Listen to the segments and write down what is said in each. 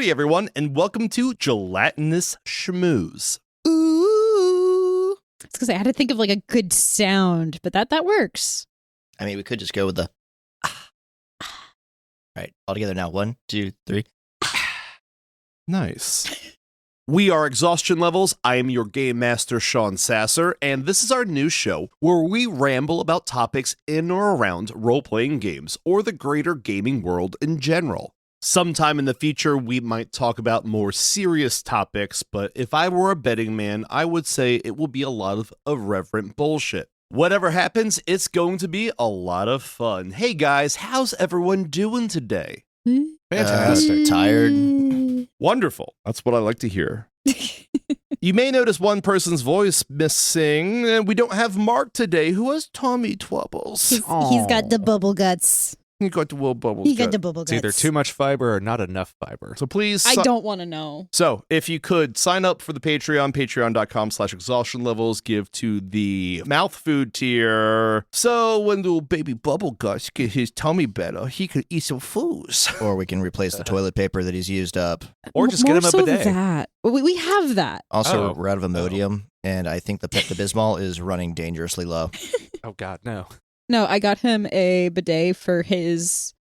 Howdy, everyone, and welcome to Gelatinous Schmooze. Ooh. It's because I had to think of like a good sound, but that works. I mean, we could just go with the All right, all together now. 1, 2, 3. Nice. We are Exhaustion Levels. I am your game master, Sean Sasser, and this is our new show where we ramble about topics in or around role-playing games or the greater gaming world in general. Sometime in the future, we might talk about more serious topics, but if I were a betting man, I would say it will be a lot of irreverent bullshit. Whatever happens, it's going to be a lot of fun. Hey guys, how's everyone doing today? Fantastic. Tired. Wonderful. That's what I like to hear. You may notice one person's voice missing, and we don't have Mark today, who has Tommy Twubbles. He's got the bubble guts. He got the little bubbles. He got the bubble It's guts. either too much fiber or not enough fiber. So please... I don't want to know. So, if you could, sign up for the Patreon, patreon.com/exhaustion levels, give to the mouth food tier. So, when little baby Bubble Guts get his tummy better, he could eat some foods. Or we can replace the toilet paper that he's used up. Or just get him a More so bidet. That. We have that. Also, Oh. we're out of Imodium, and I think the Pepto-Bismol is running dangerously low. Oh, God, no. No, I got him a bidet for his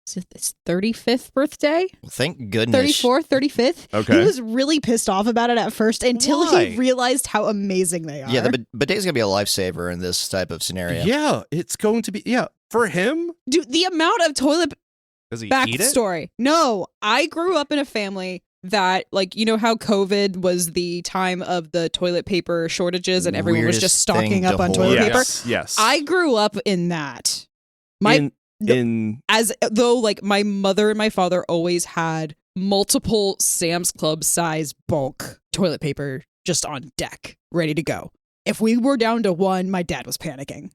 35th birthday? Thank goodness. 34th, 35th? Okay. He was really pissed off about it at first until Why? he realized how amazing they are. Yeah, the bidet's going to be a lifesaver in this type of scenario. Yeah, it's going to be... Yeah, for him... Dude, the amount of toilet Does he eat it? backstory. No, I grew up in a family that, like, you know how COVID was the time of the toilet paper shortages and everyone was Weirdest just stocking thing up to on hold. toilet paper? Yes, yes. I grew up in that. As though, like, my mother and my father always had multiple Sam's Club size bulk toilet paper just on deck, ready to go. If we were down to one, my dad was panicking.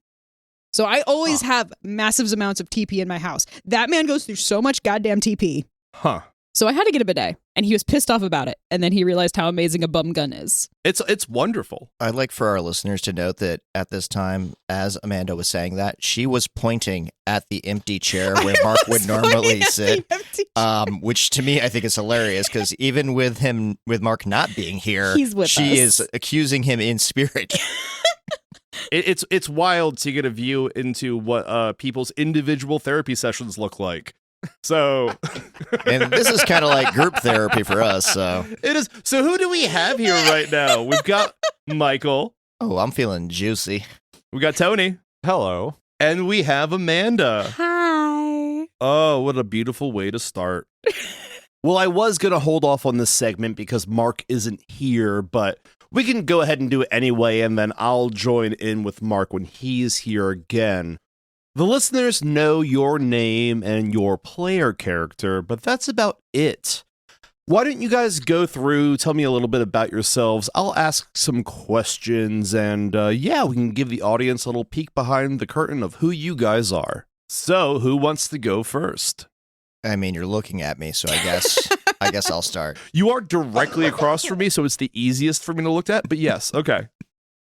So I always have massive amounts of TP in my house. That man goes through so much goddamn TP. Huh. So I had to get a bidet, and he was pissed off about it. And then he realized how amazing a bum gun is. It's wonderful. I'd like for our listeners to note that at this time, as Amanda was saying that, she was pointing at the empty chair where Mark would normally sit, which to me I think is hilarious because even with Mark not being here, He's with she us. is accusing him in spirit. It's wild to get a view into what people's individual therapy sessions look like. So, And this is kind of like group therapy for us. So, it is. So who do we have here right now? We've got Michael. oh, I'm feeling juicy. We got Tony. Hello. And we have Amanda. Hi. Oh, what a beautiful way to start. Well, I was going to hold off on this segment because Mark isn't here, but we can go ahead and do it anyway, and then I'll join in with Mark when he's here again. The listeners know your name and your player character, but that's about it. Why don't you guys go through, tell me a little bit about yourselves. I'll ask some questions, and yeah, we can give the audience a little peek behind the curtain of who you guys are. So, who wants to go first? I mean, you're looking at me, so I guess I'll start. You are directly across from me, so it's the easiest for me to look at, but yes, okay.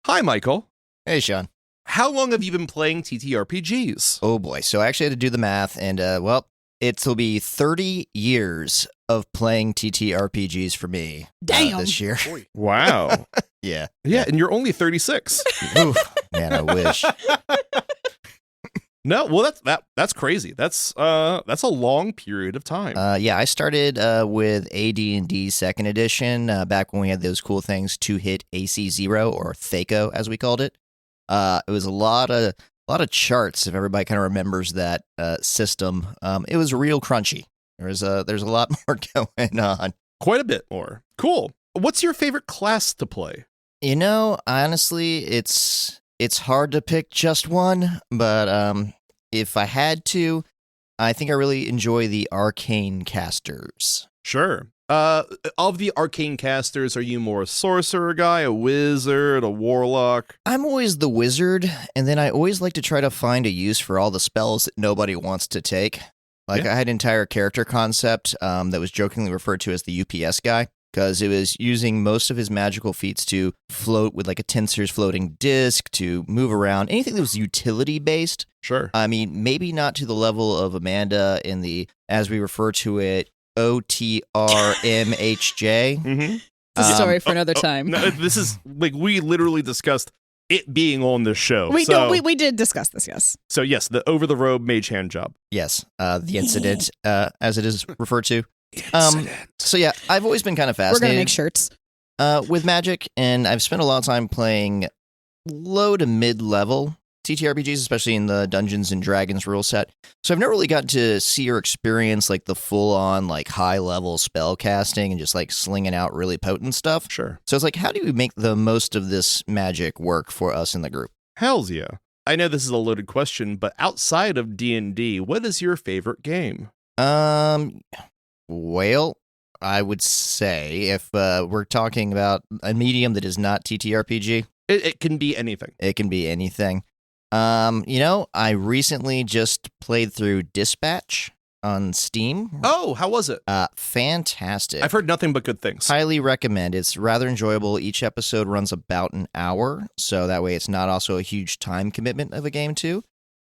Hi, Michael. Hey, Sean. How long have you been playing TTRPGs? Oh boy. So I actually had to do the math, and well, it'll be 30 years of playing TTRPGs for me this year. Wow. Yeah. Yeah, and you're only 36. Oof, man, I wish. No, well, that's crazy. That's a long period of time. Yeah, I started with AD&D Second Edition back when we had those cool things to hit AC0 or THACO as we called it. It was a lot of charts. If everybody kind of remembers that system, it was real crunchy. There's a lot more going on. Quite a bit more. Cool. What's your favorite class to play? You know, honestly, it's hard to pick just one, but if I had to, I think I really enjoy the arcane casters. Sure. Of the arcane casters, are you more a sorcerer guy, a wizard, a warlock? I'm always the wizard, and then I always like to try to find a use for all the spells that nobody wants to take. Like, Yeah. I had an entire character concept that was jokingly referred to as the UPS guy, because it was using most of his magical feats to float with like a Tensor's floating disc, to move around, anything that was utility-based. Sure. I mean, maybe not to the level of Amanda in the, as we refer to it, OTRMHJ. Mm-hmm. It's a story for another time. No, this is like we literally discussed it being on the show. We did discuss this, yes. So yes, the over the road mage hand job. Yes, the incident, as it is referred to. Incident. So yeah, I've always been kind of We're fascinated going to make shirts. with Magic, and I've spent a lot of time playing low to mid-level TTRPGs, especially in the Dungeons and Dragons rule set. So I've never really gotten to see or experience like the full-on like high-level spell casting and just like slinging out really potent stuff. Sure. So it's like, how do we make the most of this magic work for us in the group? Hells yeah. I know this is a loaded question, but outside of D&D, what is your favorite game? Well, I would say if we're talking about a medium that is not TTRPG, It can be anything. it can be anything. I recently just played through Dispatch on Steam. Oh, how was it? Fantastic. I've heard nothing but good things. Highly recommend. It's rather enjoyable. Each episode runs about an hour, so that way it's not also a huge time commitment of a game too.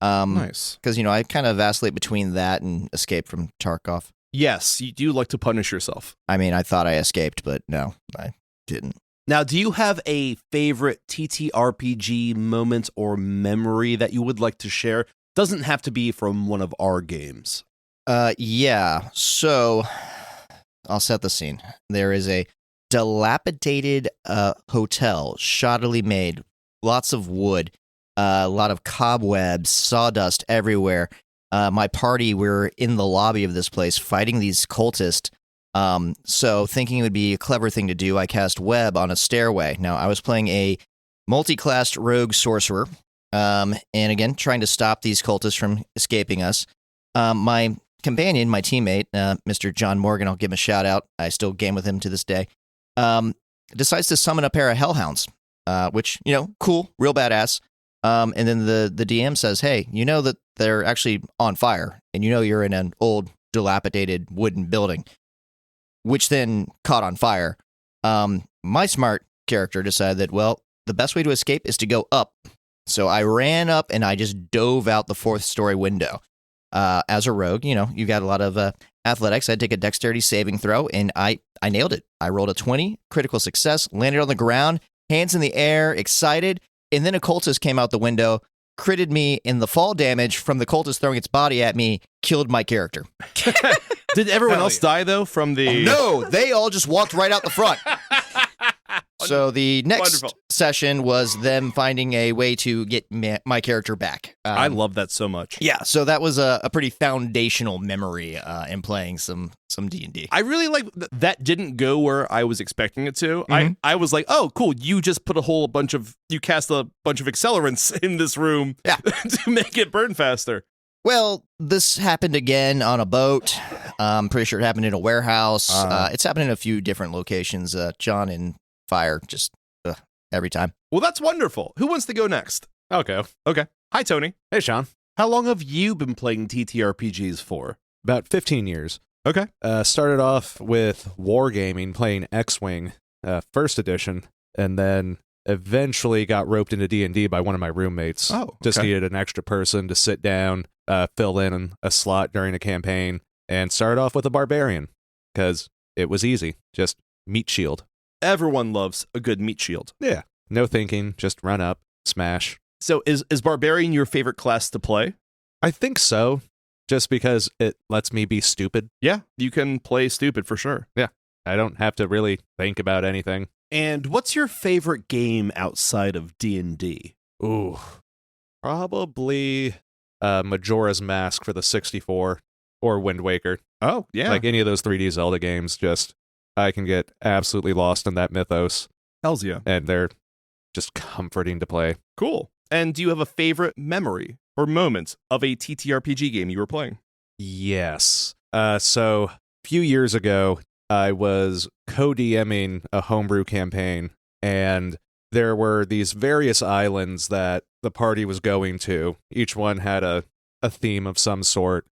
Nice. Because, I kind of vacillate between that and Escape from Tarkov. Yes, you do like to punish yourself. I mean, I thought I escaped, but no, I didn't. Now, do you have a favorite TTRPG moment or memory that you would like to share? Doesn't have to be from one of our games. Yeah. So I'll set the scene. There is a dilapidated hotel, shoddily made, lots of wood, a lot of cobwebs, sawdust everywhere. My party, we're in the lobby of this place fighting these cultists. So thinking it would be a clever thing to do, I cast web on a stairway. Now, I was playing a multi-classed rogue sorcerer, and again, trying to stop these cultists from escaping us. My companion, my teammate, Mr. John Morgan, I'll give him a shout out. I still game with him to this day. Decides to summon a pair of hellhounds, which, cool, real badass. And then the DM says, hey, you know that they're actually on fire, and you're in an old, dilapidated wooden building, which then caught on fire. My smart character decided that, well, the best way to escape is to go up. So I ran up and I just dove out the 4th-story window. As a rogue, you got a lot of athletics. I had to take a dexterity saving throw, and I nailed it. I rolled a 20, critical success, landed on the ground, hands in the air, excited, and then a cultist came out the window, critted me, and the fall damage from the cultist throwing its body at me killed my character. Did everyone else die, though, from the... No, they all just walked right out the front. So the next session was them finding a way to get my character back. I love that so much. Yeah, so that was a pretty foundational memory in playing some D&D. I really like that didn't go where I was expecting it to. I was like, oh, cool, you just put you cast a bunch of accelerants in this room to make it burn faster. Well, this happened again on a boat. I'm pretty sure it happened in a warehouse. It's happened in a few different locations. John and Fire, just every time. Well, that's wonderful. Who wants to go next? Okay. Hi, Tony. Hey, Sean. How long have you been playing TTRPGs for? About 15 years. Okay. Started off with wargaming, playing X-Wing, 1st edition, and then eventually got roped into D&D by one of my roommates. Oh, okay. Just needed an extra person to sit down, fill in a slot during a campaign, and started off with a barbarian, because it was easy. Just meat shield. Everyone loves a good meat shield. Yeah. No thinking, just run up, smash. So is Barbarian your favorite class to play? I think so, just because it lets me be stupid. Yeah, you can play stupid for sure. Yeah. I don't have to really think about anything. And what's your favorite game outside of D&D? Ooh. Probably Majora's Mask for the 64 or Wind Waker. Oh, yeah. Like any of those 3D Zelda games, I can get absolutely lost in that mythos. Hells yeah. And they're just comforting to play. Cool. And do you have a favorite memory or moment of a TTRPG game you were playing? Yes. So a few years ago, I was co-DMing a homebrew campaign, and there were these various islands that the party was going to. Each one had a theme of some sort.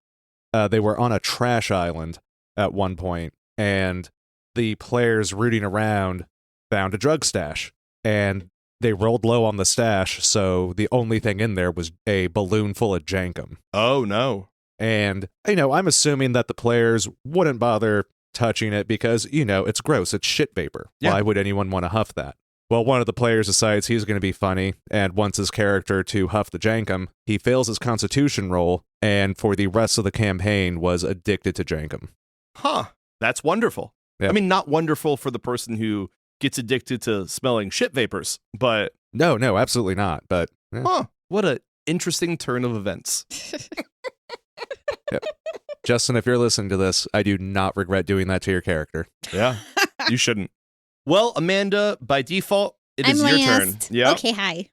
They were on a trash island at one point, and the players rooting around found a drug stash, and they rolled low on the stash, so the only thing in there was a balloon full of jankum. Oh, no. And, I'm assuming that the players wouldn't bother touching it because, it's gross. It's shit vapor. Yeah. Why would anyone want to huff that? Well, one of the players decides he's going to be funny and wants his character to huff the jankum. He fails his constitution roll and for the rest of the campaign was addicted to jankum. Huh. That's wonderful. Yeah. I mean, not wonderful for the person who gets addicted to smelling shit vapors, but... No, absolutely not. But, Huh. What a interesting turn of events. Yep. Justin, if you're listening to this, I do not regret doing that to your character. Yeah, you shouldn't. Well, Amanda, by default, it is I'm your turn. last. Yeah. Okay, hi.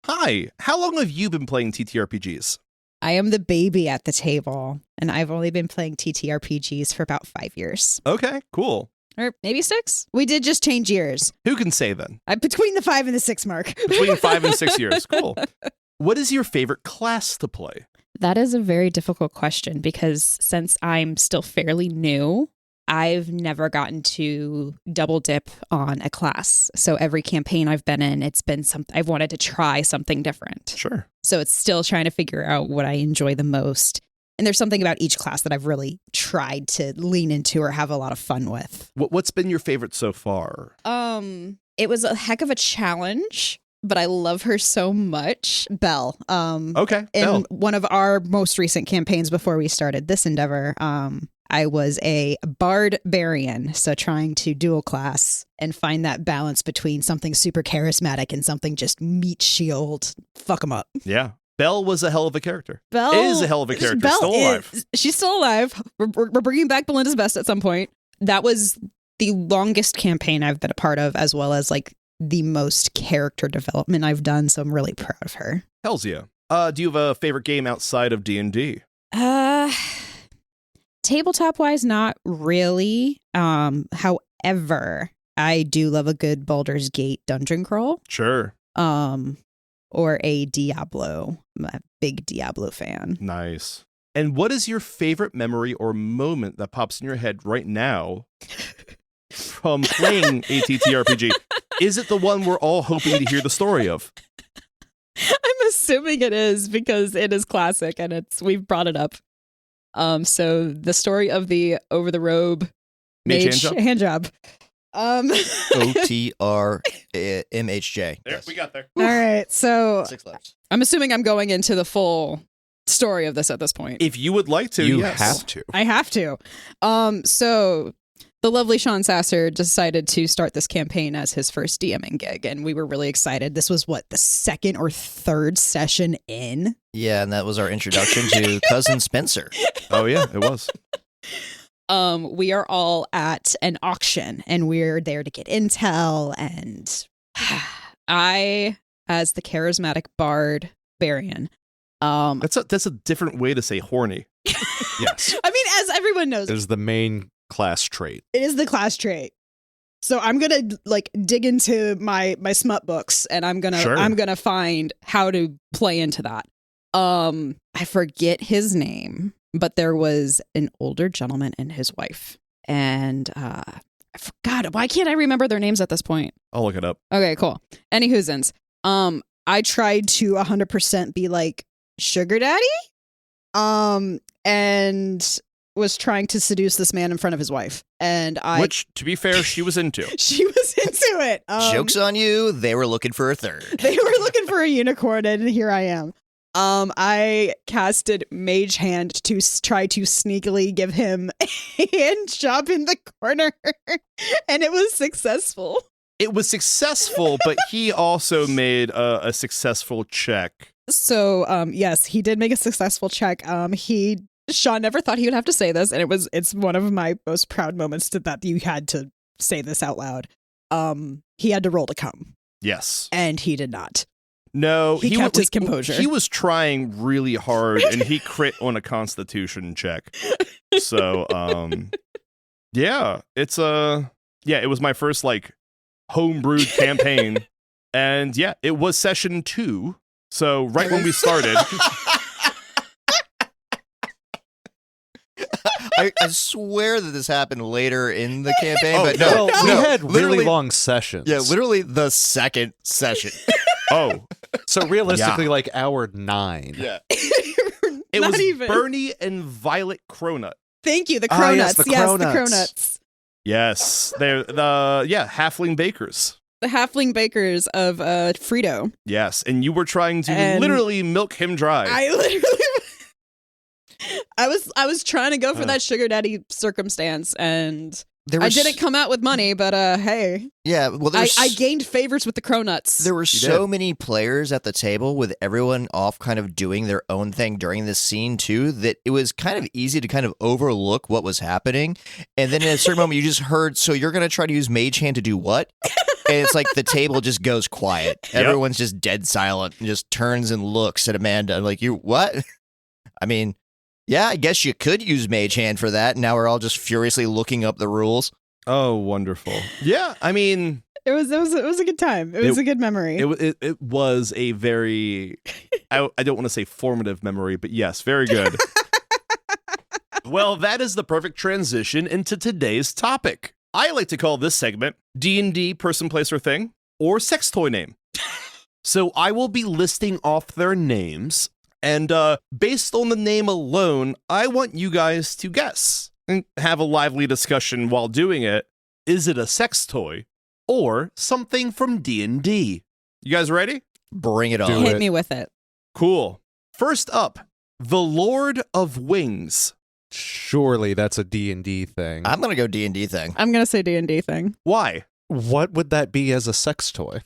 Hi. How long have you been playing TTRPGs? I am the baby at the table, and I've only been playing TTRPGs for about 5 years. Okay, cool. Or maybe 6. We did just change years. Who can say then? Between the 5 and the 6 mark. Between 5 and 6 years. Cool. What is your favorite class to play? That is a very difficult question because since I'm still fairly new, I've never gotten to double dip on a class. So every campaign I've been in, it's been something I've wanted to try something different. Sure. So it's still trying to figure out what I enjoy the most. And there's something about each class that I've really tried to lean into or have a lot of fun with. What's been your favorite so far? It was a heck of a challenge, but I love her so much. Belle. Okay, In Belle. one of our most recent campaigns before we started this endeavor, I was a barbarian, so trying to dual class and find that balance between something super charismatic and something just meat shield, fuck them up. Yeah. Belle was a hell of a character. Belle is a hell of a character. Belle Still alive. She's still alive. We're bringing back Belinda's Best at some point. That was the longest campaign I've been a part of, as well as like the most character development I've done. So I'm really proud of her. Hells yeah. Do you have a favorite game outside of D&D? Tabletop wise, not really. However, I do love a good Baldur's Gate dungeon crawl. Sure. Or a Diablo. I'm a big Diablo fan. Nice. And what is your favorite memory or moment that pops in your head right now from playing a TTRPG? Is it the one we're all hoping to hear the story of? I'm assuming it is because it is classic and we've brought it up. So the story of the over the robe Mage hand job. OTRMHJ. There, we got there. All right. So 6 letters. I'm assuming I'm going into the full story of this at this point. If you would like to, You yes. have to. I have to. So the lovely Sean Sasser decided to start this campaign as his first DMing gig, and we were really excited. This was the second or third session in. Yeah, and that was our introduction to Cousin Spencer. Oh, yeah, it was. We are all at an auction and we're there to get intel, and I, as the charismatic bard Barian, That's a different way to say horny. Yes. I mean, as everyone knows, It is the main class trait. it is the class trait. So I'm gonna dig into my smut books, and I'm gonna find how to play into that. I forget his name, but there was an older gentleman and his wife, and I forgot. Why can't I remember their names at this point? I'll look it up. Okay, cool. Any whoosins. I tried to 100% be like sugar daddy, and was trying to seduce this man in front of his wife, and Which, to be fair, she was into. she was into it. Joke's on you. They were looking for a third. They were looking for a unicorn, and here I am. I casted Mage Hand to try to sneakily give him a hand job in the corner, and it was successful. It was successful, but he also made a successful check. So, yes, he did make a successful check. Sean never thought he would have to say this, and it's one of my most proud moments that you had to say this out loud. He had to roll to come, Yes. and he did not. No, He kept his composure. He was trying really hard, and he crit on a Constitution check. So, yeah, it was my first homebrewed campaign, and yeah, it was session 2. So right when we started. I swear that this happened later in the campaign, Oh, but no. no, We no, had really literally- long sessions. Yeah, literally the second session. Oh, So realistically, hour 9. Yeah. It Not was even. Bernie and Violet Cronut. Thank you, the Ah, cronuts. yes, the the cronuts. cronuts. Yes, they're halfling bakers. The halfling bakers of Frito. Yes, and you were trying to And literally milk him dry. I literally I was trying to go for that sugar daddy circumstance, and I didn't come out with money, but hey. Yeah, well, I gained favors with the cronuts. There were so many players at the table with everyone off kind of doing their own thing during this scene too that it was kind of easy to kind of overlook what was happening. And then at a certain moment you just heard, so you're going to try to use Mage Hand to do what? And it's like the table just goes quiet. Everyone's just dead silent and just turns and looks at Amanda like, you what? I mean, yeah, I guess you could use Mage Hand for that. Now we're all just furiously looking up the rules. Oh, wonderful. Yeah, I mean, it was a good time. It was a good memory. it was a very, I don't want to say formative memory, but yes, very good. Well, that is the perfect transition into today's topic. I like to call this segment D&D person, place, or thing, or sex toy name. So I will be listing off their names, and based on the name alone, I want you guys to guess and have a lively discussion while doing it. Is it a sex toy or something from D&D? You guys ready? Bring it on. Do Hit it. me with it. Cool. First up, the Lord of Wings. Surely that's a D&D thing. I'm going to go D&D thing. I'm gonna say D&D thing. Why? What would that be as a sex toy?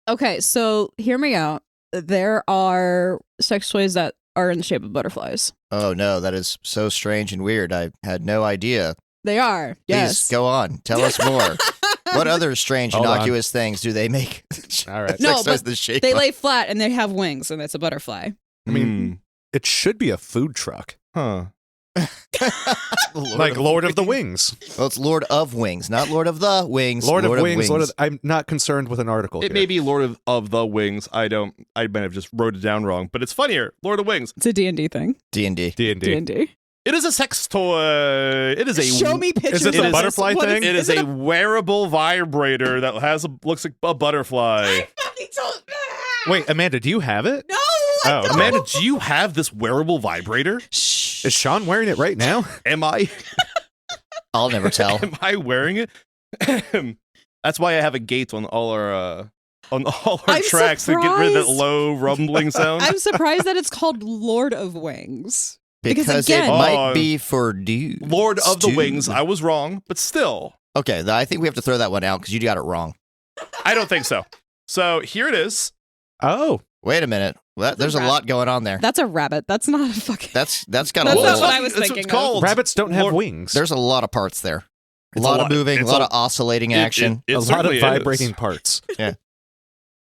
Okay, so hear me out. There are sex toys that are in the shape of butterflies. Oh no, that is so strange and weird. I had no idea. They are. Yes. Please go on. Tell us more. What other strange, Hold on. innocuous things do they make? All right. No, Sex toys the shape They of- lay flat and they have wings, and it's a butterfly. I mean, it should be a food truck. Huh. Like Lord of the Wings. Well, it's Lord of Wings, not Lord of the Wings. Lord of Wings. I'm not concerned with an article It here. may be Lord of the Wings. I might have just wrote it down wrong, but it's funnier. Lord of Wings. It's a D&D thing. D&D. D&D. D&D. It is a sex toy. It is a Show me pictures. it the of this. butterfly What thing? It is a wearable vibrator that looks like a butterfly. Wait, Amanda, do you have it? No. Oh, Amanda, do you have this wearable vibrator? Shh. Is Sean wearing it right now? Am I? I'll never tell. Am I wearing it? That's why I have a gate on all our I'm tracks to get rid of that surprised. low rumbling sound. I'm surprised that it's called Lord of Wings. Because again- it might Oh. be for dudes. Lord of the too. Wings. I was wrong, but still, Okay, I think we have to throw that one out because you got it wrong. I don't think so. So here it is. Oh, Wait a minute. Well, there's a lot going on there. That's a rabbit. That's not a fucking. That's got a That's whole. not what I was That's what thinking it's of. called. rabbits don't have Lord- wings. There's a lot of parts there. A It's lot of moving, a it's lot of oscillating action. It a lot of certainly vibrating is. parts. Ugh.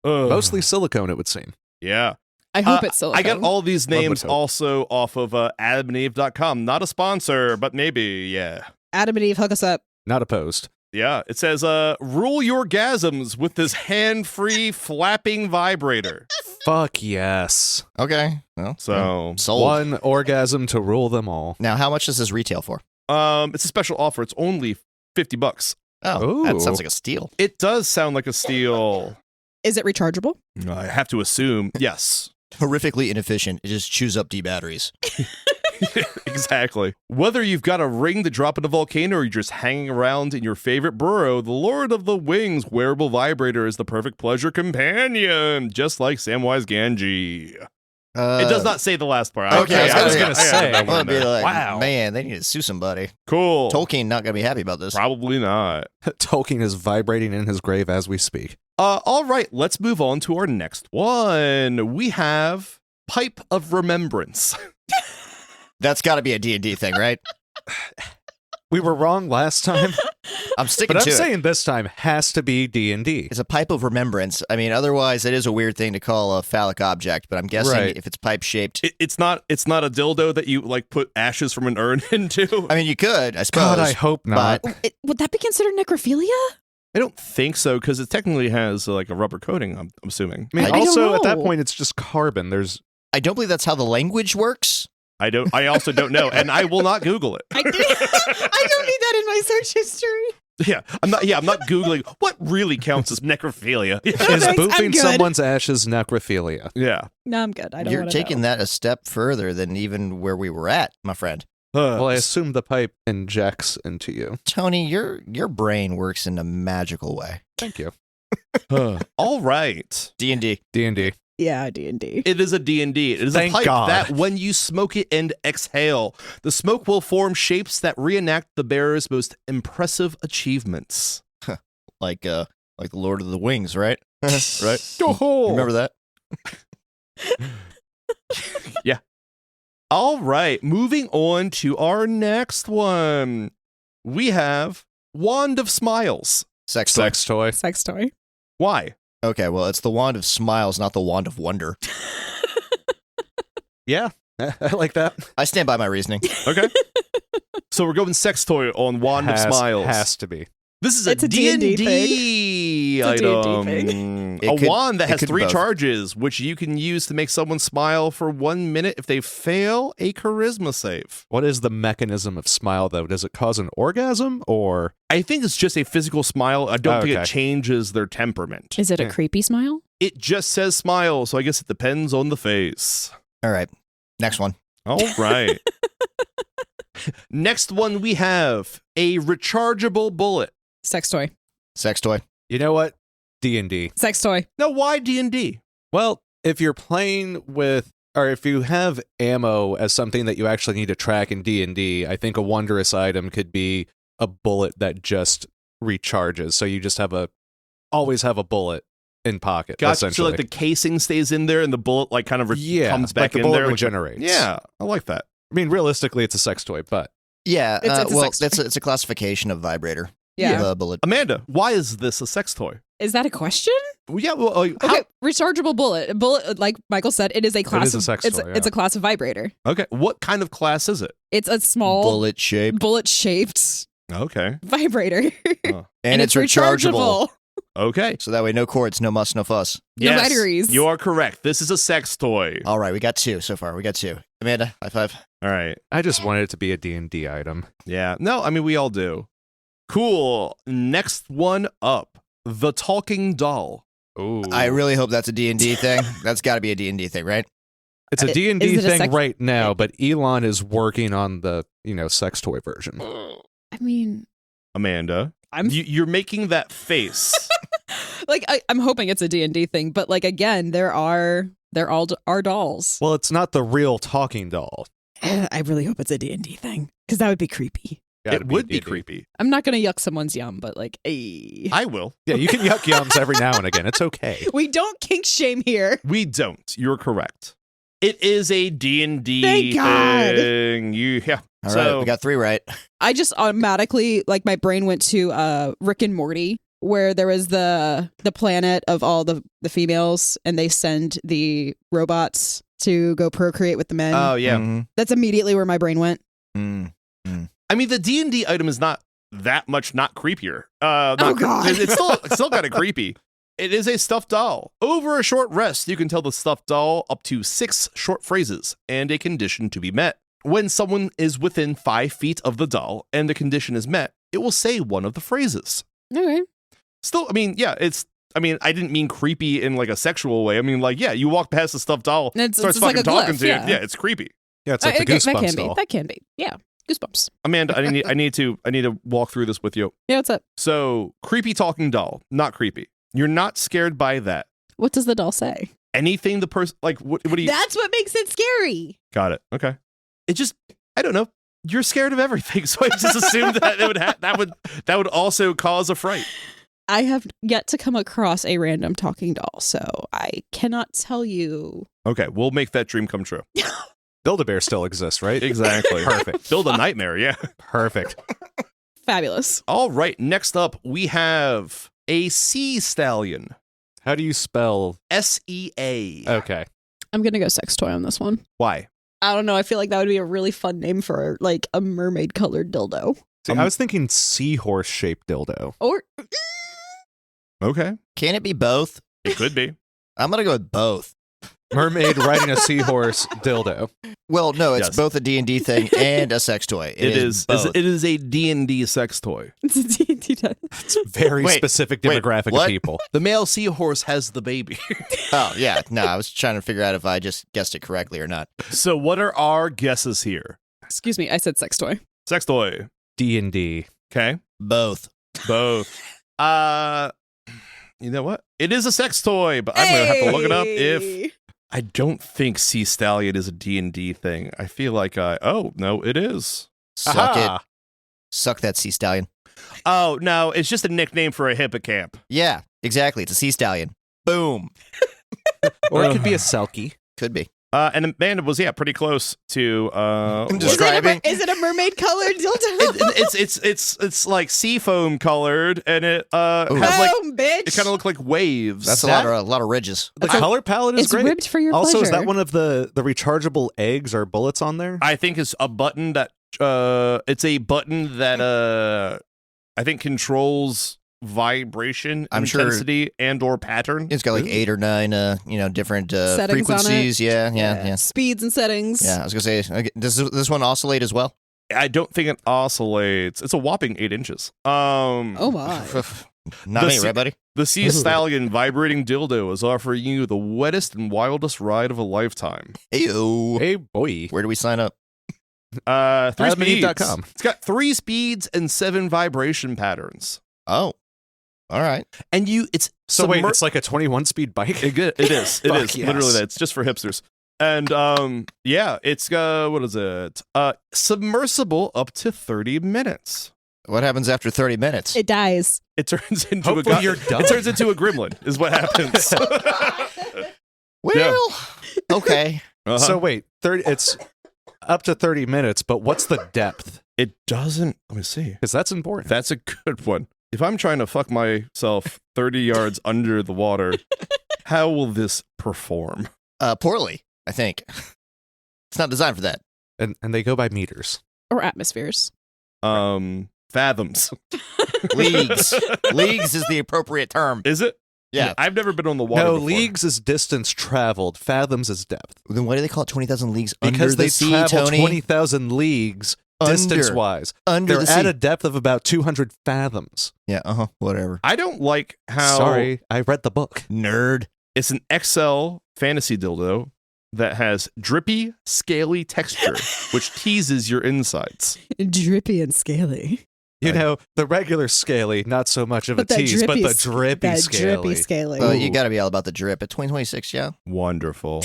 Mostly silicone, it would seem. Yeah. I hope it's silicone. I got all these names hope. also off of adamandeve.com. Not a sponsor, but maybe, yeah. Adam and Eve, hook us up. Not opposed. Yeah, it says, rule your gasms with this hand-free flapping vibrator. Fuck yes. Okay. Well, So, sold. One orgasm to rule them all. Now, how much does this retail for? it's a special offer. It's only $50. Oh, that Ooh. sounds like a steal. It does sound like a steal. Is it rechargeable? I have to assume, yes. Horrifically inefficient. It just chews up D batteries. Exactly. Whether you've got a ring to drop in a volcano or you're just hanging around in your favorite burrow, the Lord of the Wings wearable vibrator is the perfect pleasure companion, just like Samwise Gamgee. It does not say the last part. Okay, I was gonna gonna say, I'm gonna be like, Wow. man, they need to sue somebody. Cool. Tolkien not gonna be happy about this. Probably not. Tolkien is vibrating in his grave as we speak. All right, let's move on to our next one. We have Pipe of Remembrance. That's got to be a D&D thing, right? We were wrong last time, I'm sticking but I'm to it. saying this time has to be D&D. It's a pipe of remembrance. I mean, otherwise, it is a weird thing to call a phallic object. But I'm guessing Right. if it's pipe shaped, It's not a dildo that you like put ashes from an urn into. I mean, you could, I suppose. God, I hope not. But Would that be considered necrophilia? I don't think so because it technically has like a rubber coating. I'm assuming. I mean, I don't also at that know. point, it's just carbon. There's I don't believe that's how the language works. I also don't know, and I will not Google it. I don't need that in my search history. Yeah, I'm not Googling what really counts as necrophilia. Is Thanks, I'm boofing good. someone's ashes necrophilia? Yeah. No, I'm good. I don't You're wanna taking know. that a step further than even where we were at, my friend. Well, I assume the pipe injects into you. Tony, your brain works in a magical way. Thank you. All right. D&D. D&D. Yeah, D&D. It is a D&D. It is Thank a pipe God. that when you smoke it and exhale, the smoke will form shapes that reenact the bearer's most impressive achievements. Like the Lord of the Wings, right? right? Oh, Remember that? All right, moving on to our next one. We have Wand of Smiles. Sex toy. sex toy. Sex toy. Why? Okay, well, it's the Wand of Smiles, not the Wand of Wonder. Yeah, I like that. I stand by my reasoning. Okay. So we're going sex toy on Wand of Smiles. Has to be. This is It's a a D&D D&D It's a D&D item. thing. It A could- wand that it has could 3 both. charges, which you can use to make someone smile for 1 minute if they fail a charisma save. What is the mechanism of smile, though? Does it cause an orgasm or? I think it's just a physical smile. I don't think Okay. it changes their temperament. Is it a Yeah. creepy smile? It just says smile, so I guess it depends on the face. All right, next one. All right. Next one we have a rechargeable bullet. Sex toy. Sex toy. You know what? D&D. Sex toy. Now, why D&D? Well, if you're playing with, or if you have ammo as something that you actually need to track in D&D, I think a wondrous item could be a bullet that just recharges. So you just always have a bullet in pocket. Gotcha. So Essentially. like the casing stays in there and the bullet like kind of comes back like the in bullet there. regenerates. Yeah, I like that. I mean, realistically, it's a sex toy, but Yeah, It's a well, sex toy. it's a classification of vibrator. Yeah. The bullet. Amanda, why is this a sex toy? Is that a question? Well, yeah, well, Okay, rechargeable bullet. A bullet, like Michael said, it is a class. is a sex it's, toy, it's yeah. a class of vibrator. okay. What kind of class is it? It's a small Bullet shaped. bullet-shaped Okay. vibrator, And it's rechargeable. Okay. So that way, no cords, no muss, no fuss. No Yes, batteries. you are correct. This is a sex toy. All right, we got 2 so far. We got 2. Amanda, high five. All right. I just wanted it to be a D&D item. Yeah. No, I mean, we all do. Cool. Next one up. The Talking Doll. Ooh. I really hope that's a D&D thing. That's got to be a D&D thing, right? It's a Is D&D it a thing sex- right now, but Elon is working on the, sex toy version. I mean, Amanda, I'm you're making that face. like I'm hoping it's a D&D thing, but like again, they're all our dolls. Well, it's not the real talking doll. I really hope it's a D&D thing because that would be creepy. Gotta It would be D&D. creepy. I'm not gonna yuck someone's yum, but like, I will. Yeah, you can yuck yums every now and again. It's okay. we don't kink shame here. We don't. You're correct. It is a D&D Thank God. thing. Yeah. All right, So- we got 3 right. I just automatically like my brain went to Rick and Morty, where there was the planet of all the females, and they send the robots to go procreate with the men. Oh, yeah. Mhm. That's immediately where my brain went. Mm. I mean, the D&D item is not that much not creepier. Oh, God. It's still kind of creepy. It is a stuffed doll. Over a short rest, you can tell the stuffed doll up to 6 short phrases and a condition to be met. When someone is within 5 feet of the doll and the condition is met, it will say one of the phrases. Okay. Still, I mean, yeah, I didn't mean creepy in like a sexual way. I mean, like, yeah, you walk past the stuffed doll, It's starts like fucking a talking glyph, to you. yeah. Yeah, it's creepy. Yeah, it's like the Okay, Goosebumps that can doll. be. That can be. Yeah. Goosebumps. Amanda, I need to walk through this with you. Yeah, what's up? So, creepy talking doll, not creepy. You're not scared by that. What does the doll say? Anything the person like what do you That's what makes it scary. got it. Okay. It just I don't know. You're scared of everything, so I just assumed that it would that would also cause a fright. I have yet to come across a random talking doll, so I cannot tell you. Okay, we'll make that dream come true. Build-A-Bear still exists, right? Exactly. Perfect. Build a nightmare, yeah. Perfect. Fabulous. All right, next up we have a sea stallion. How do you spell? SEA. Okay. I'm gonna go sex toy on this one. Why? I don't know. I feel like that would be a really fun name for like a mermaid colored dildo. See, I was thinking seahorse-shaped dildo. Or Okay. Can it be both? It could be. I'm going to go with both. Mermaid riding a seahorse dildo. Well, no, it's Yes. both a D&D thing and a sex toy. It is. both. It is a D&D sex toy. It's a D&D done. It's very Wait, specific wait, demographic what? of people. The male seahorse has the baby. Oh, yeah. No, I was trying to figure out if I just guessed it correctly or not. So what are our guesses here? Excuse me, I said sex toy. Sex toy. D&D. Okay. Both. Both. You know what? It is a sex toy, but I'm gonna have to look it up. If I don't think Sea Stallion is a D&D thing. I feel like oh no, it is. Suck Aha! it. Suck that sea stallion. Oh no, it's just a nickname for a hippocamp. Yeah, exactly. It's a sea stallion. Boom. Or it could be a selkie. Could be. And Amanda was pretty close to I'm what- describing. Is it a mermaid colored dildo? it's like sea foam colored, and it has Ooh. like Boom, bitch. it kind of look like waves. That's That- a lot of ridges. The color palette is It's great. ribbed for your Also, pleasure. is that one of the rechargeable eggs or bullets on there? I think it's a button that it's a button that I think controls vibration, I'm sure- intensity, and or pattern. It's got like 8 or 9, different Settings on it. frequencies. Yeah. Speeds and settings. Yeah, I was gonna say, okay, does this one oscillate as well? I don't think it oscillates. It's a whopping 8 inches. Oh my. Not The me, sea- right, buddy? The Sea Stallion vibrating dildo is offering you the wettest and wildest ride of a lifetime. Heyo. Hey, boy. Where do we sign up? 3 speeds. AdamandEve.com. It's got 3 speeds and 7 vibration patterns. Oh, all right. And it's So wait, submer- it's like a 21-speed bike? It is. It Fuck is yes. literally that. It's just for hipsters. And it's what is it? Submersible up to 30 minutes. What happens after 30 minutes? It dies. It turns into Hopefully a you're done. It turns into a gremlin. Is what happens. Well, okay. Uh-huh. So wait, it's up to 30 minutes, but what's the depth? it doesn't. Let me see. Because that's important. That's a good one. If I'm trying to fuck myself 30 yards under the water, how will this perform? Poorly, I think. It's not designed for that. And they go by meters. Or atmospheres. Fathoms. Leagues. Leagues is the appropriate term. Is it? Yeah. I've never been on the water. No, before. leagues is distance traveled. Fathoms is depth. Then why do they call it 20,000 leagues Because under they the sea, travel Tony? 20,000 leagues Under. distance-wise. Under They're the at sea. a depth of about 200 fathoms. Yeah, whatever. I don't like how Sorry, I read the book. Nerd. it's an XL fantasy dildo that has drippy, scaly texture, which teases your insides. Drippy and scaly. You know, the regular scaly, not so much of But a that tease, but drippy the s- drippy That scaly. drippy scaly. Well, you got to be all about the drip. At 2026, yeah. Wonderful.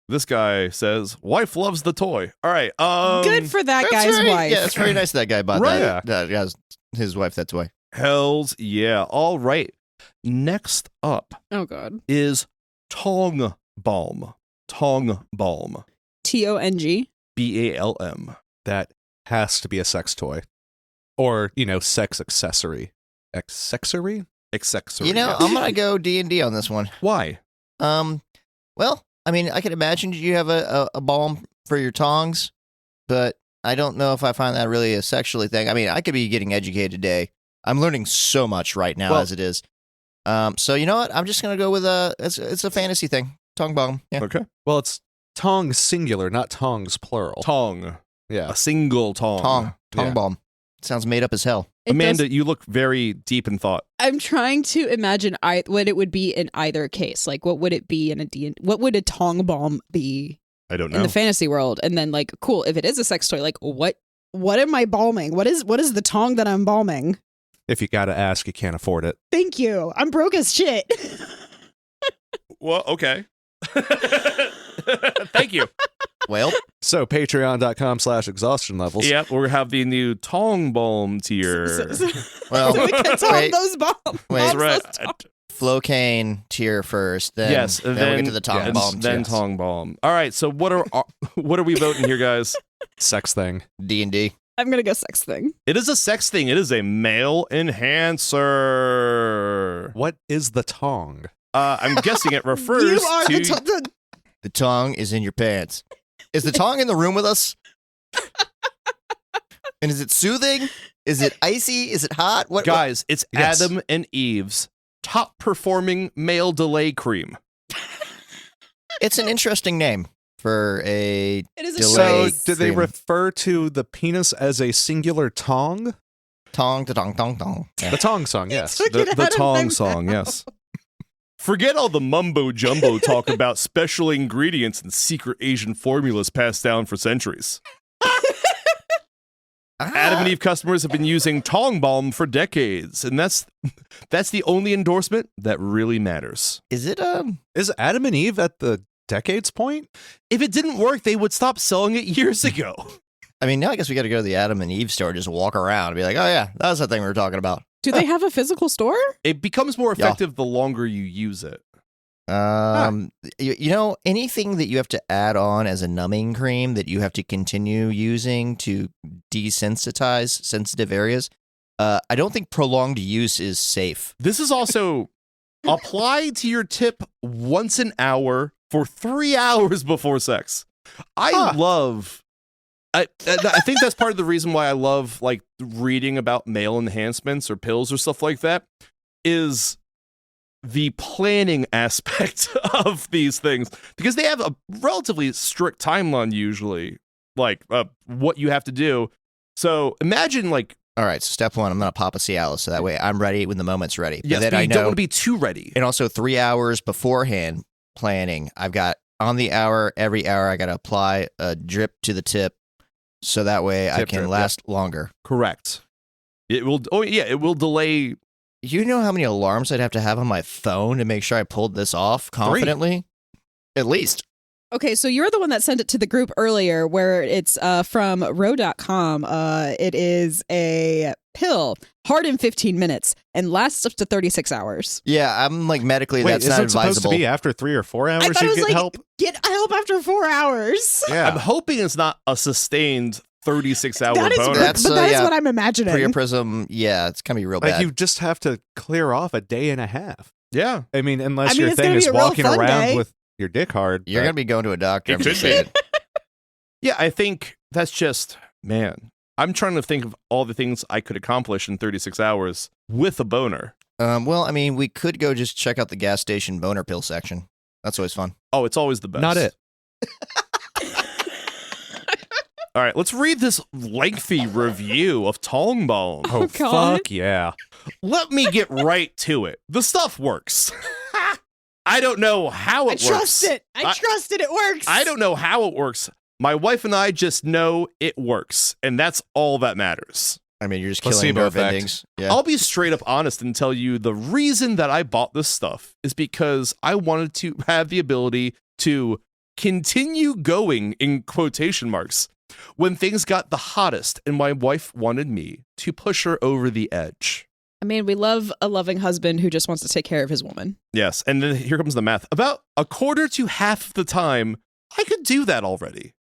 This guy says, "Wife loves the toy." All right. Good for that That's guy's very, wife. Yeah, it's very nice that guy bought Right. that. That guy's his wife that toy. Hells yeah. All right. Next up Oh god. is Tong Balm. Tong Balm. TONG. BALM. That has to be a sex toy. Or, sex accessory. Accessory? Accessory. You know, yes. I'm gonna go D&D on this one. Why? Well, I mean, I can imagine you have a balm for your tongs, but I don't know if I find that really a sexually thing. I mean, I could be getting educated today. I'm learning so much right now Well- as it is. So you know what? I'm just gonna go with it's a fantasy thing. Tongue balm. Yeah. Okay. Well, it's tongs singular, not tongs plural. Tong. Yeah. A single tong. Tongue Yeah. balm. Sounds made up as hell. It Amanda, does- you look very deep in thought. I'm trying to imagine what it would be in either case. Like, what would it be in what would a tong balm be I don't know. in the fantasy world? And then, like, cool, if it is a sex toy, like, what am I balming? What is the tong that I'm balming? If you gotta ask, you can't afford it. Thank you. I'm broke as shit. Well, okay. Thank you. Well, So, patreon.com/exhaustion levels. Yep, we're having the new Tong Balm tier. well, So we can tong wait. those bombs. Wait. That's right. Flocane tier first. Then, Yes, then then we'll get to the tongue yes, balm Then tier. Tong Balm. All right, so what are we voting here, guys? Sex thing. D&D. I'm gonna go sex thing. It is a sex thing. It is a male enhancer. What is the tong? I'm guessing it refers You are to. the The tongue is in your pants. Is the tongue in the room with us? And is it soothing? Is it icy? Is it hot? What? Guys, it's Yes. Adam and Eve's top performing male delay cream. It's an interesting name for a It is a delay. So, choice. do they cream. refer to the penis as a singular tong? Tong, da-dong, dong, dong. Yeah. The tong song, yes. took it The out of my Tong song, mouth. yes. Forget all the mumbo jumbo talk about special ingredients and secret Asian formulas passed down for centuries. Adam and Eve customers have been using Tong Balm for decades, and that's the only endorsement that really matters. Is it Is Adam and Eve at the decades point? If it didn't work, they would stop selling it years ago. I mean, now I guess we got to go to the Adam and Eve store, just walk around and be like, oh yeah, that was the thing we were talking about. Do they have a physical store? It becomes more effective the longer you use it. You know, anything that you have to add on as a numbing cream that you have to continue using to desensitize sensitive areas, I don't think prolonged use is safe. This is also applied to your tip once an hour for 3 hours before sex. I think that's part of the reason why I love like reading about male enhancements or pills or stuff like that is the planning aspect of these things, because they have a relatively strict timeline usually, like what you have to do. So imagine like, All right, so step one, I'm going to pop a Cialis so that way I'm ready when the moment's ready. yes, then but I you know, don't want to be too ready. and also 3 hours beforehand planning, I've got on the hour, every hour, I got to apply a drip to the tip so that way I Tip can drip, last longer. Correct. It will. Oh yeah, it will delay. You know how many alarms I'd have to have on my phone to make sure I pulled this off confidently? At least. Okay, so you're the one that sent it to the group earlier where it's from Ro.com. It is a pill, hard in 15 minutes, and lasts up to 36 hours. Yeah, I'm like medically, Wait, that's is not it supposed advisable. to be after 3 or 4 I hours thought it you was get like, help? get help after 4 hours. Yeah. I'm hoping it's not a sustained 36-hour That is, boner. That's, but that is yeah, what I'm imagining. Priapism, yeah, it's going to be real Like bad. you just have to clear off a day and a half. Yeah. I mean, unless I mean, your it's thing gonna is be a real walking fun around day. with your dick hard. You're but- going to be going to a doctor. It I'm could just be. saying. Yeah, I think that's just, man, I'm trying to think of all the things I could accomplish in 36 hours with a boner. Well, I mean, we could go just check out the gas station boner pill section. That's always fun. Oh, it's always the best. Not it. All right, let's read this lengthy review of Tong Balm. Oh, God. fuck yeah. Let me get right to it. The stuff works. I don't know how I it trust works. it. I trust it. It works. I don't know how it works. My wife and I just know it works, and that's all that matters. I mean, you're just killing Placebo nerve effect. endings. Yeah. I'll be straight up honest and tell you the reason that I bought this stuff is because I wanted to have the ability to continue going in quotation marks when things got the hottest and my wife wanted me to push her over the edge. I mean, we love a loving husband who just wants to take care of his woman. Yes, and then here comes the math. About a quarter to half of the time, I could do that already.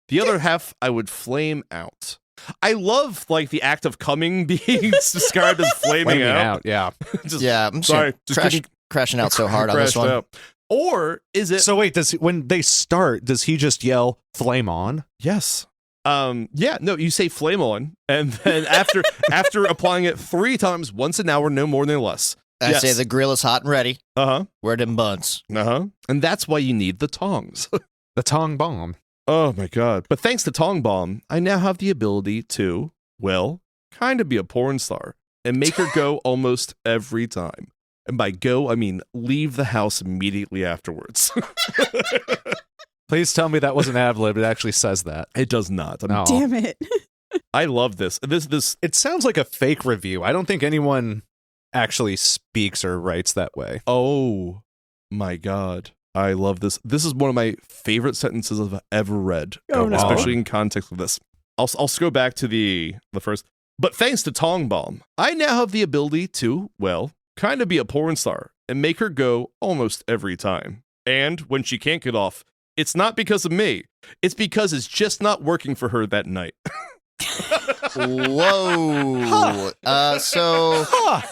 The other half, I would flame out. I love like the act of coming being described as flaming Flaming out. out, yeah. Just, yeah, I'm sorry, just just couldn't crashing out so hard on this crashed one. out. Or is it? So wait, when they start, does he just yell "flame on"? Yes. Yeah. No, you say flame on, and then after applying it 3 times, once an hour, no more, no less. I Yes. say the grill is hot and ready. Uh Where them buns? huh. And that's why you need the tongs. The tong bomb. Oh my god. But thanks to Tong Bomb, I now have the ability to, well, kind of be a porn star and make her go almost every time. And by go, I mean leave the house immediately afterwards. Please tell me that wasn't ad-lib. It actually says that. It does not. I mean, No. Damn it. I love this. This It sounds like a fake review. I don't think anyone actually speaks or writes that way. oh my god. I love this. This is one of my favorite sentences I've ever read, Oh, no. especially in context of this. I'll go back to the first. But thanks to Tong Bomb, I now have the ability to, well, kind of be a porn star and make her go almost every time. And when she can't get off, it's not because of me. It's because it's just not working for her that night. Whoa. So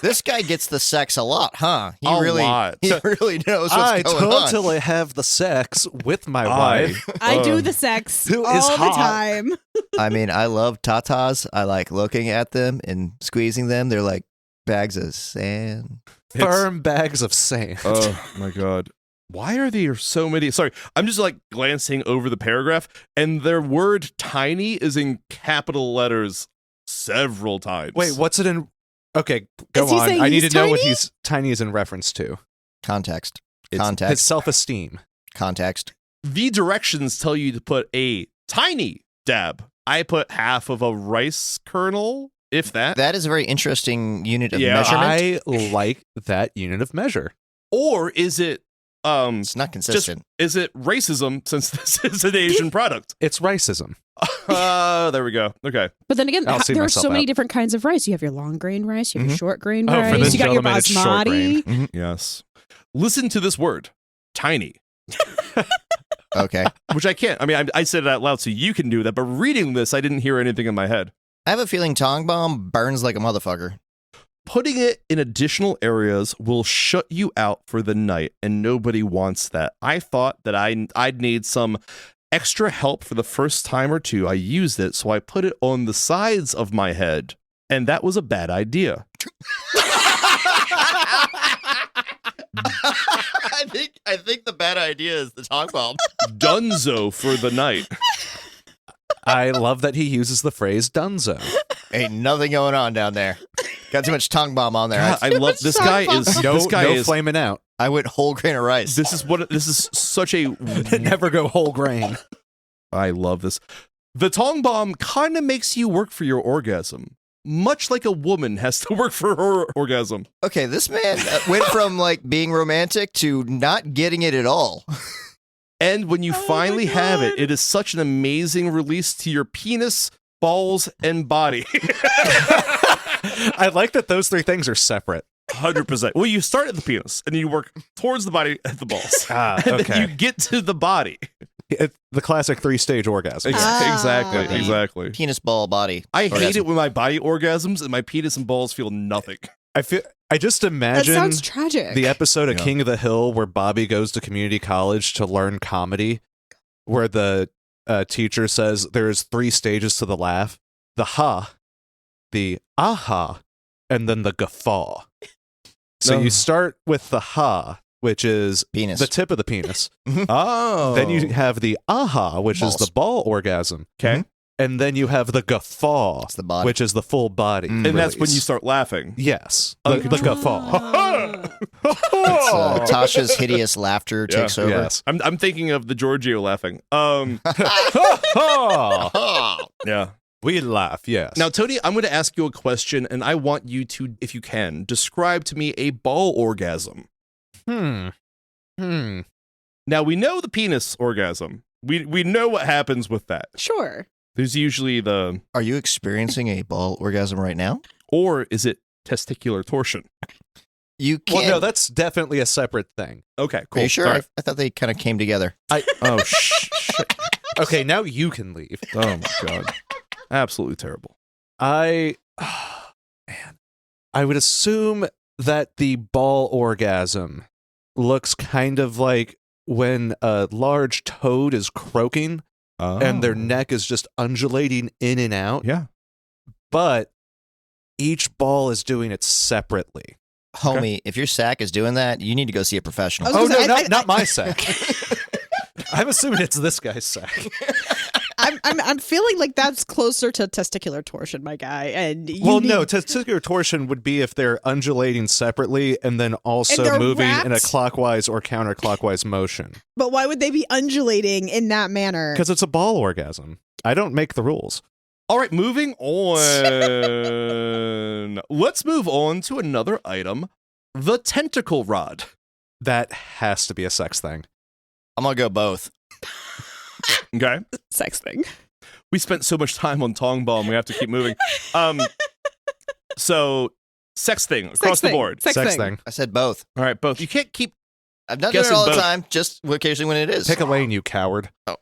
this guy gets the sex a lot, huh? He A really, lot. he really knows what's I going on. totally have the sex with my wife. I do Um, the sex who all is the hot? time. I mean, I love tatas. I like looking at them and squeezing them. They're like bags of sand. Firm bags of sand. Oh my god. Why are there so many? Sorry, I'm just like glancing over the paragraph, and their word tiny is in capital letters several times. Wait, what's it in? Okay, go Is he on. saying I need he's to know what tiny? tiny is in reference to. Context. His Context. self-esteem. Context. The directions tell you to put a tiny dab. I put half of a rice kernel, if that. That is a very interesting unit of Yeah, measurement. I like that unit of measure. Or is it It's not consistent. is it racism since this is an Asian product? It's racism. There we go. Okay. But then again, I'll see there are myself so many out. different kinds of rice. You have your long grain rice, you have your short grain Oh, for rice, this you got your gentleman, it's short grain. basmati. Yes. Listen to this word. Tiny. Okay. Which I can't. I mean, I said it out loud so you can do that, but reading this, I didn't hear anything in my head. I have a feeling Tong Bomb burns like a motherfucker. Putting it in additional areas will shut you out for the night, and nobody wants that. I thought that I'd need some extra help for the first time or two. I used it, so I put it on the sides of my head, and that was a bad idea. I think the bad idea is the Tong Bomb. Dunzo for the night. I love that he uses the phrase dunzo. Ain't nothing going on down there. Got too much Tong Bomb on there. God, I love this guy. Is No, this guy no is flaming out. I went whole grain of rice. this is such a Never go whole grain. I love this. The Tong Bomb kind of makes you work for your orgasm, much like a woman has to work for her orgasm. Okay, this man went from like being romantic to not getting it at all. And when you finally have it, it is such an amazing release to your penis, balls, and body. I like that those three things are separate. 100%. Well, you start at the penis, and you work towards the body at the balls. Ah, And okay. then you get to the body. The classic 3-stage orgasm. Exactly, Okay. exactly. Penis ball body. I hate orgasm. it when my body orgasms and my penis and balls feel nothing. I just That imagine sounds tragic. the episode of Yeah. King of the Hill where Bobby goes to community college to learn comedy, where the teacher says there's 3 stages to the laugh: the ha, the aha, and then the guffaw. So No. you start with the ha, which is Penis. the tip of the penis. Oh. Then you have the aha, which Balls. is the ball orgasm. Okay. And then you have the guffaw, It's the body. which is the full body. Mm. And that's when release. you start laughing. Yes, the Uncontrolled. guffaw. It's, Tasha's hideous laughter Yeah. takes over. Yes. I'm thinking of the Giorgio laughing. Oh. Yeah. We laugh, yes. Now, Tony, I'm going to ask you a question, and I want you to, if you can, describe to me a ball orgasm. Now, we know the penis orgasm. We know what happens with that. Sure. There's usually the, Are you experiencing a ball orgasm right now? or is it testicular torsion? You can't. well, no, that's definitely a separate thing. Okay, Are cool. you sure? Sorry. I thought they kind of came together. Oh, shit. Okay, now you can leave. Oh, my God. Absolutely terrible. Man, I would assume that the ball orgasm looks kind of like when a large toad is croaking and their neck is just undulating in and out, Yeah. but each ball is doing it separately. Homie, if your sack is doing that, you need to go see a professional. I was Oh, gonna no, say, not my sack. I'm assuming it's this guy's sack. I'm feeling like that's closer to testicular torsion, my guy. And you Well, need- no, testicular torsion would be if they're undulating separately and then also they're moving in a wrapped? clockwise or counterclockwise motion. But why would they be undulating in that manner? Because it's a ball orgasm. I don't make the rules. All right, moving on. Let's move on to another item, the tentacle rod. That has to be a sex thing. I'm going to go both. Okay. Sex thing. We spent so much time on Tong Bomb, we have to keep moving. So, sex thing across the board. Sex Sex thing. thing. I said both. All right, both. You can't keep. I've not done it Guessing all the both. time, just occasionally when it is. Pick a lane, you coward. Oh,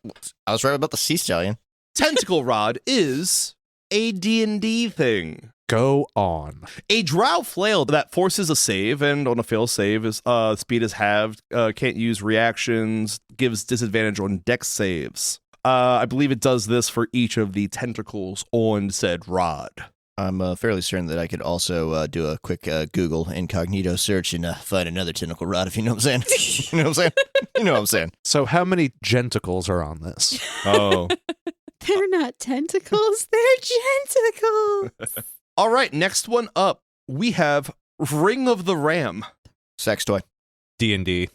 I was right about the sea stallion. Tentacle rod is a D&D thing. Go on. A drow flail that forces a save, and on a fail save, is speed is halved, can't use reactions, gives disadvantage on dex saves. I believe it does this for each of the tentacles on said rod. I'm fairly certain that I could also do a quick Google incognito search and find another tentacle rod, if you know what I'm saying. You know what I'm saying? You know what I'm saying. So how many genticles are on this? Oh. They're not tentacles, they're genticles. All right, next one up. We have Ring of the Ram. Sex toy. D&D.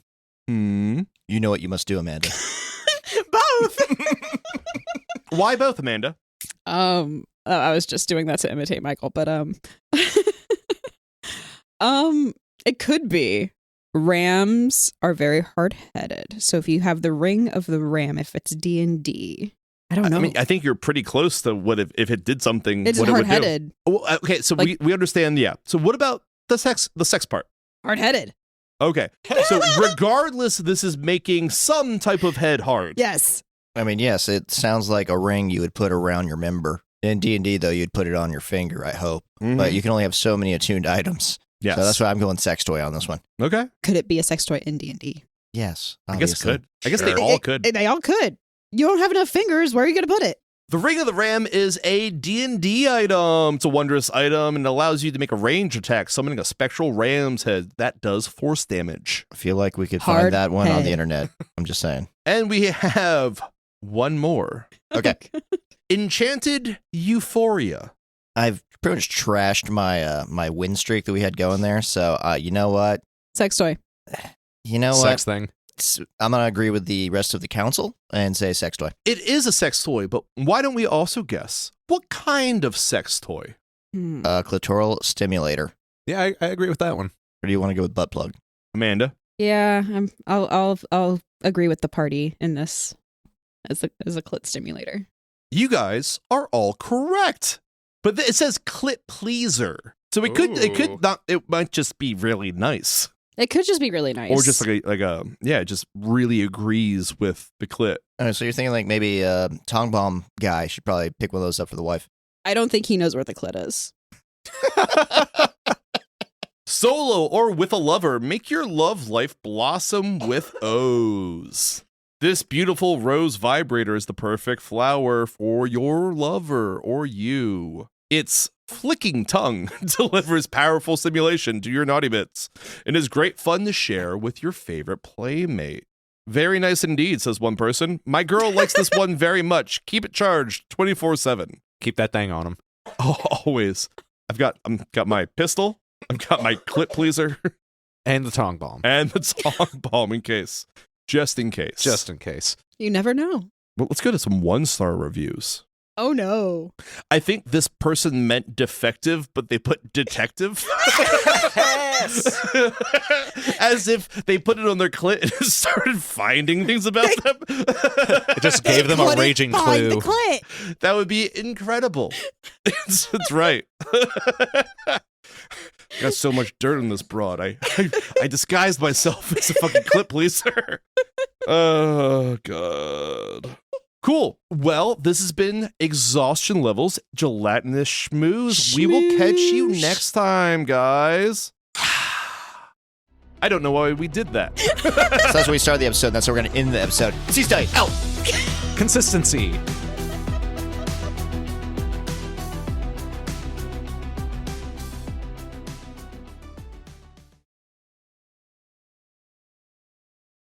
You know what you must do, Amanda. Both. Why both, Amanda? I was just doing that to imitate Michael, but it could be. Rams are very hard-headed. So if you have the Ring of the Ram, if it's D&D, I don't know. I mean, I think you're pretty close to what if it did something. It's what hard-headed. It would do. Well, okay, so Like- we understand. Yeah. So what about the sex part? Hard-headed. Okay. So regardless, this is making some type of head hard. Yes. I mean, yes, it sounds like a ring you would put around your member. In D&D, though, you'd put it on your finger, I hope. Mhm. But you can only have so many attuned items. Yes. So that's why I'm going sex toy on this one. Okay. Could it be a sex toy in D&D? Yes. I guess it obviously. could. I guess Sure. they all could. They all could. You don't have enough fingers. Where are you going to put it? The Ring of the Ram is a D&D item. It's a wondrous item and allows you to make a range attack, summoning a spectral ram's head. That does force damage. I feel like we could Hard find that one on head. the internet. I'm just saying. And we have one more. Okay. Enchanted Euphoria. I've pretty much trashed my my win streak that we had going there. So you know what? Sex toy. You know Sex thing. I'm going to agree with the rest of the council and say sex toy. It is a sex toy, but why don't we also guess what kind of sex toy? Clitoral stimulator. Yeah, I agree with that one. Or do you want to go with butt plug? Amanda? Yeah, I'll agree with the party in this as a clit stimulator. You guys are all correct. But it says clit pleaser. So it could not, it might just be really nice. It could just be really nice. Or just like a yeah, it just really agrees with the clit. All right, so you're thinking like maybe Tong Bomb guy should probably pick one of those up for the wife. I don't think he knows where the clit is. Solo or with a lover, make your love life blossom with O's. This beautiful rose vibrator is the perfect flower for your lover or you. Its flicking tongue delivers powerful stimulation to your naughty bits and is great fun to share with your favorite playmate. Very nice indeed, says one person. My girl likes this one very much. Keep it charged 24/7. Keep that thing on him. Oh, always. I've got my pistol. I've got my clit pleaser And the tongue bomb. and the tongue bomb in case. Just in case. Just in case. You never know. Well, let's go to some 1-star reviews. Oh, no. I think this person meant defective, but they put detective. As if they put it on their clit and started finding things about them. It just gave them a Couldn't raging find clue. the clit. That would be incredible. It's right. Got so much dirt on this broad. I disguised myself as a fucking clit pleaser. Oh, God. Cool. Well, this has been Exhaustion Levels Gelatinous Schmooze. We will catch you Schmooze. next time, guys. I don't know why we did that. So that's where we started the episode. And that's how we're going to end the episode. See you, out. Consistency.